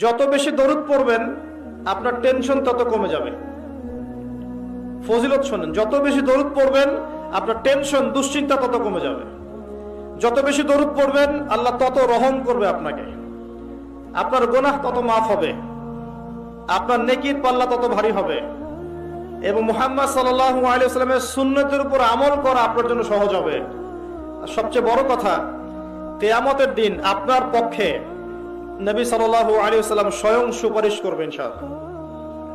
যত বেশি দরুদ পড়বেন আপনার টেনশন তত কমে যাবে। ফজিলত শোনেন, যত বেশি দরুদ পড়বেন আপনার টেনশন দুশ্চিন্তা তত কমে যাবে। যত বেশি দরুদ পড়বেন আল্লাহ তত রহম করবে আপনাকে, আপনার গুনাহ তত মাফ হবে, আপনার নেকির পাল্লা তত ভারী হবে এবং মুহাম্মদ সাল্লাল্লাহু আলাইহি ওয়াসাল্লামের সুন্নতের উপর আমল করা আপনার জন্য সহজ হবে। আর সবচেয়ে বড় কথা, কিয়ামতের দিন আপনার পক্ষে নবী সাল্লাল্লাহু আলাইহি ওয়াসাল্লাম স্বয়ং সুপারিশ করবেন ইনশাআল্লাহ,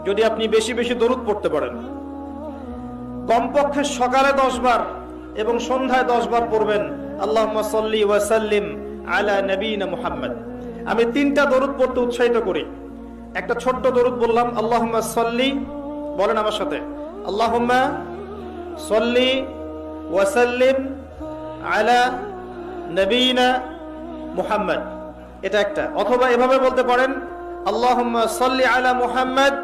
যদি আপনি বেশি বেশি দরুদ পড়তে পারেন। কমপক্ষে সকালে 10 বার এবং সন্ধ্যায় 10 বার পড়বেন আল্লাহুম্মা সাল্লি ওয়া সাল্লিম আলা নবিয়িনা মুহাম্মদ। আমি 3টা দরুদ পড়তে উৎসাহিত করি। একটা ছোট্ট দরুদ বললাম, আল্লাহুম্মা সাল্লি, বলেন আমার সাথে, আল্লাহুম্মা সাল্লি ওয়া সাল্লিম আলা নবিয়িনা মুহাম্মদ, এটা একটা। অথবা এভাবে বলতে পারেন, আল্লাহুম্মা সাল্লি আলা মুহাম্মদ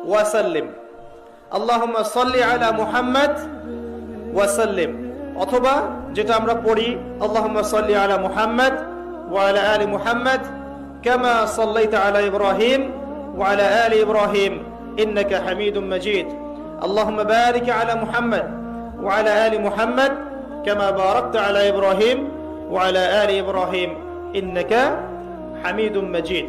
ওয়া সাল্লিম, আল্লাহুম্মা সাল্লি আলা মুহাম্মদ ওয়া সাল্লিম। অথবা যেটা আমরা পড়ি, আল্লাহুম্মা সাল্লি আলা মুহাম্মদ ওয়া আলা আলি মুহাম্মদ কামা সাল্লাইতা আলা ইব্রাহিম ওয়া আলা আলি ইব্রাহিম ইন্নাকা হামিদুম মাজিদ। আল্লাহুম্মা বারিক আলা মুহাম্মদ ওয়া আলা আলি মুহাম্মদ কামা বারাকতা আলা ইব্রাহিম ওয়া আলা আলি ইব্রাহিম ইন্নাকা হামিদুম মাজিদ।